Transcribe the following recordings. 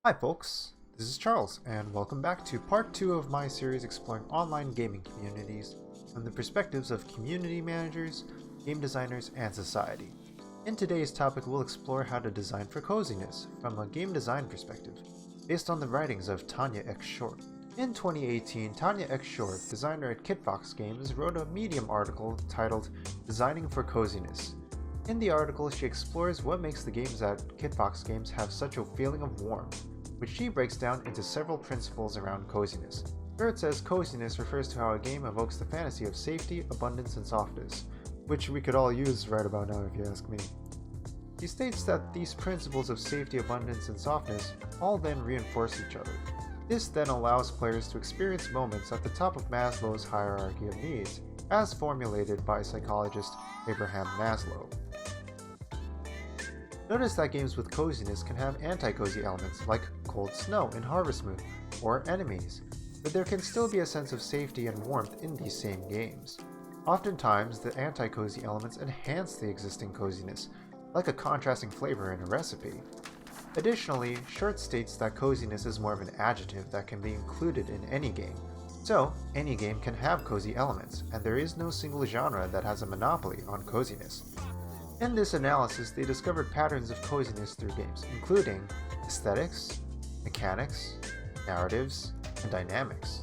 Hi folks, this is Charles, and welcome back to part 2 of my series exploring online gaming communities from the perspectives of community managers, game designers, and society. In today's topic, we'll explore how to design for coziness from a game design perspective, based on the writings of Tanya X. Short. In 2018, Tanya X. Short, designer at Kitfox Games, wrote a Medium article titled Designing for Coziness. In the article, she explores what makes the games at Kitfox Games have such a feeling of warmth, which she breaks down into several principles around coziness. Short says coziness refers to how a game evokes the fantasy of safety, abundance, and softness, which we could all use right about now if you ask me. She states that these principles of safety, abundance, and softness all then reinforce each other. This then allows players to experience moments at the top of Maslow's hierarchy of needs, as formulated by psychologist Abraham Maslow. Notice that games with coziness can have anti-cozy elements like cold snow in Harvest Moon, or enemies, but there can still be a sense of safety and warmth in these same games. Oftentimes, the anti-cozy elements enhance the existing coziness, like a contrasting flavor in a recipe. Additionally, Short states that coziness is more of an adjective that can be included in any game. So, any game can have cozy elements, and there is no single genre that has a monopoly on coziness. In this analysis, they discovered patterns of coziness through games, including aesthetics, mechanics, narratives, and dynamics.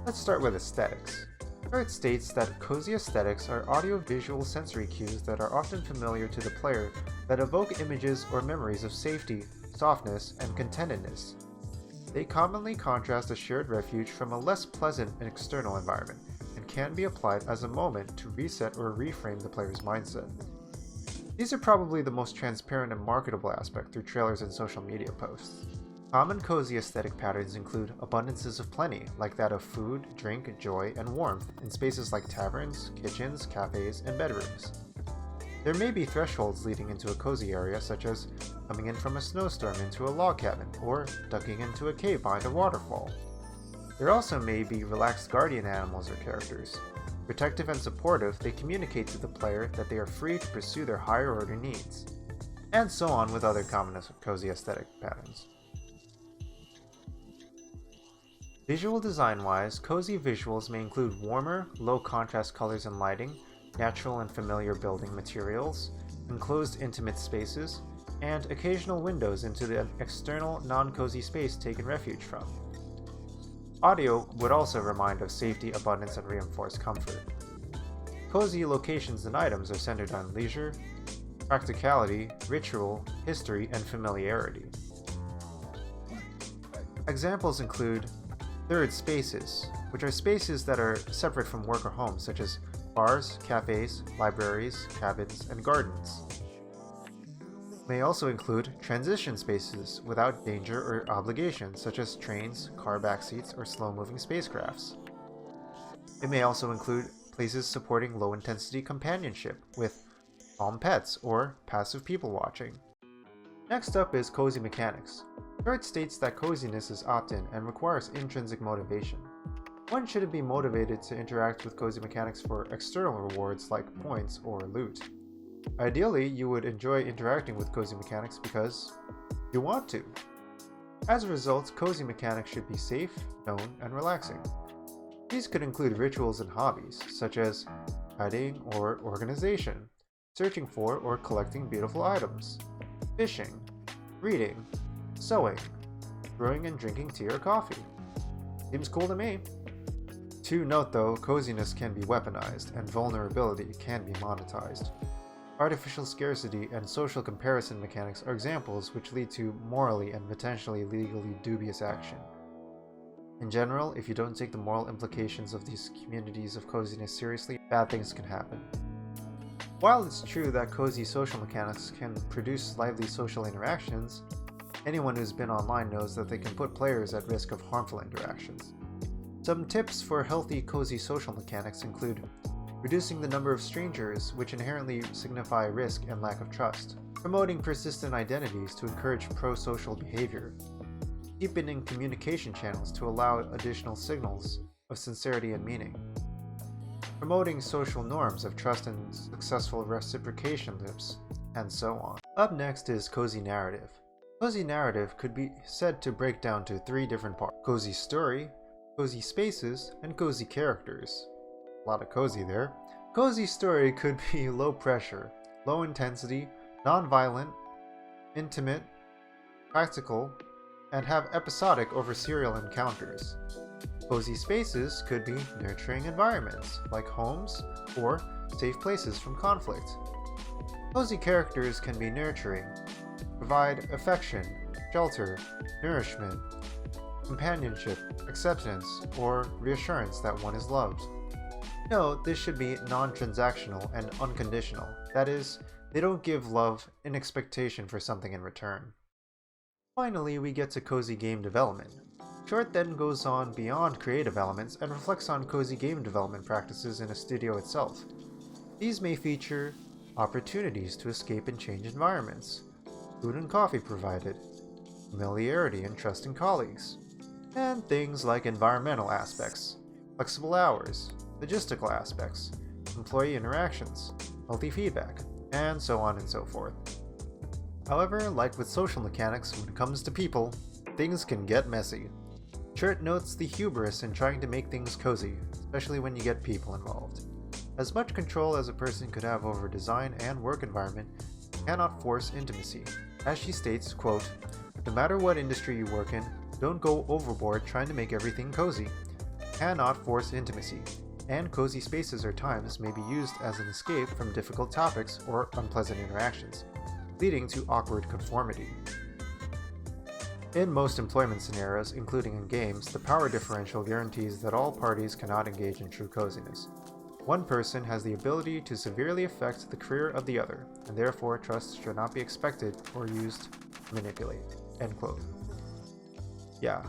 Let's start with aesthetics. Short states that cozy aesthetics are audio-visual sensory cues that are often familiar to the player that evoke images or memories of safety, softness, and contentedness. They commonly contrast a shared refuge from a less pleasant and external environment, and can be applied as a moment to reset or reframe the player's mindset. These are probably the most transparent and marketable aspect through trailers and social media posts. Common cozy aesthetic patterns include abundances of plenty, like that of food, drink, joy, and warmth in spaces like taverns, kitchens, cafes, and bedrooms. There may be thresholds leading into a cozy area, such as coming in from a snowstorm into a log cabin, or ducking into a cave behind a waterfall. There also may be relaxed guardian animals or characters. Protective and supportive, they communicate to the player that they are free to pursue their higher order needs. And so on with other common cozy aesthetic patterns. Visual design-wise, cozy visuals may include warmer, low-contrast colors and lighting, natural and familiar building materials, enclosed intimate spaces, and occasional windows into the external, non-cozy space taken refuge from. Audio would also remind of safety, abundance, and reinforce comfort. Cozy locations and items are centered on leisure, practicality, ritual, history, and familiarity. Examples include third spaces, which are spaces that are separate from work or home, such as bars, cafes, libraries, cabins, and gardens. May also include transition spaces without danger or obligation, such as trains, car backseats, or slow-moving spacecrafts. It may also include places supporting low-intensity companionship with calm pets or passive people watching. Next up is cozy mechanics. Short states that coziness is opt-in and requires intrinsic motivation. One shouldn't be motivated to interact with cozy mechanics for external rewards like points or loot. Ideally, you would enjoy interacting with cozy mechanics because you want to. As a result, cozy mechanics should be safe, known, and relaxing. These could include rituals and hobbies, such as hiding or organization, searching for or collecting beautiful items, fishing, reading, sewing, brewing and drinking tea or coffee. Seems cool to me. To note though, coziness can be weaponized and vulnerability can be monetized. Artificial scarcity and social comparison mechanics are examples which lead to morally and potentially legally dubious action. In general, if you don't take the moral implications of these communities of coziness seriously, bad things can happen. While it's true that cozy social mechanics can produce lively social interactions, anyone who's been online knows that they can put players at risk of harmful interactions. Some tips for healthy cozy social mechanics include reducing the number of strangers, which inherently signify risk and lack of trust. Promoting persistent identities to encourage pro-social behavior. Deepening communication channels to allow additional signals of sincerity and meaning. Promoting social norms of trust and successful reciprocation loops, and so on. Up next is cozy narrative. Cozy narrative could be said to break down to three different parts: cozy story, cozy spaces, and cozy characters. A lot of cozy there. Cozy story could be low pressure, low intensity, non-violent, intimate, practical, and have episodic over serial encounters. Cozy spaces could be nurturing environments, like homes or safe places from conflict. Cozy characters can be nurturing, provide affection, shelter, nourishment, companionship, acceptance, or reassurance that one is loved. Note, this should be non-transactional and unconditional. That is, they don't give love in expectation for something in return. Finally, we get to cozy game development. Short then goes on beyond creative elements and reflects on cozy game development practices in a studio itself. These may feature opportunities to escape and change environments, food and coffee provided, familiarity and trusting colleagues, and things like environmental aspects, flexible hours, logistical aspects, employee interactions, healthy feedback, and so on and so forth. However, like with social mechanics, when it comes to people, things can get messy. Chert notes the hubris in trying to make things cozy, especially when you get people involved. As much control as a person could have over design and work environment cannot force intimacy. As she states, quote, "No matter what industry you work in, don't go overboard trying to make everything cozy. Cannot force intimacy, and cozy spaces or times may be used as an escape from difficult topics or unpleasant interactions, leading to awkward conformity." In most employment scenarios, including in games, the power differential guarantees that all parties cannot engage in true coziness. One person has the ability to severely affect the career of the other, and therefore trust should not be expected or used to manipulate. End quote. Yeah,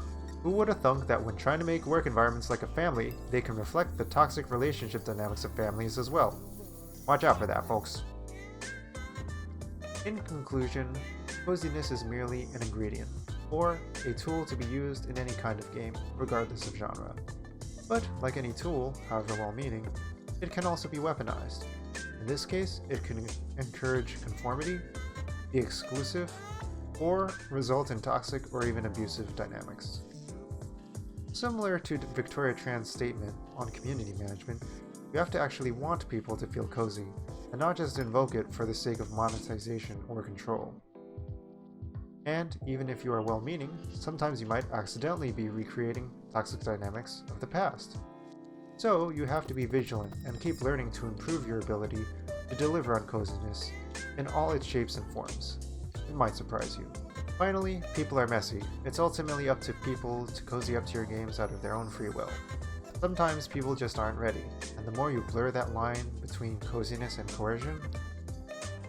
who would have thunk that when trying to make work environments like a family, they can reflect the toxic relationship dynamics of families as well? Watch out for that, folks. In conclusion, coziness is merely an ingredient, or a tool to be used in any kind of game, regardless of genre. But, like any tool, however well-meaning, it can also be weaponized. In this case, it can encourage conformity, be exclusive, or result in toxic or even abusive dynamics. Similar to Victoria Tran's statement on community management, you have to actually want people to feel cozy, and not just invoke it for the sake of monetization or control. And even if you are well-meaning, sometimes you might accidentally be recreating toxic dynamics of the past. So you have to be vigilant and keep learning to improve your ability to deliver on coziness in all its shapes and forms. It might surprise you. Finally, people are messy. It's ultimately up to people to cozy up to your games out of their own free will. Sometimes people just aren't ready, and the more you blur that line between coziness and coercion,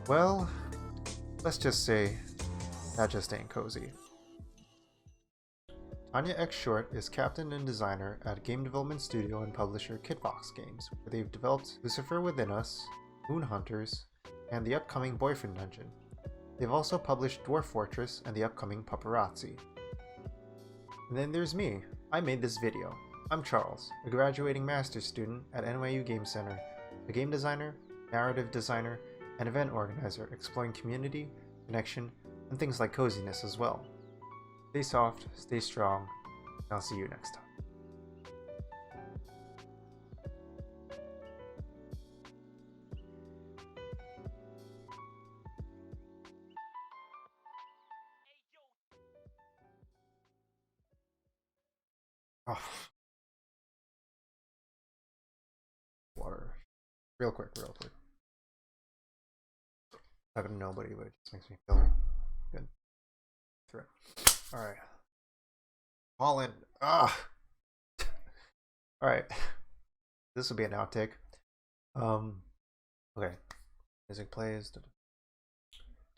well, let's just say that just ain't cozy. Tanya X Short is captain and designer at game development studio and publisher Kitbox Games, where they've developed Lucifer Within Us, Moon Hunters, and the upcoming Boyfriend Dungeon. They've also published Dwarf Fortress and the upcoming Paparazzi. And then there's me. I made this video. I'm Charles, a graduating master's student at NYU Game Center, a game designer, narrative designer, and event organizer exploring community, connection, and things like coziness as well. Stay soft, stay strong, and I'll see you next time. Oh. Water. Real quick. Talking to nobody, but it just makes me feel good. Through. Alright. Holland. Alright. This will be an outtake. Okay. Music plays.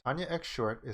Tanya X Short is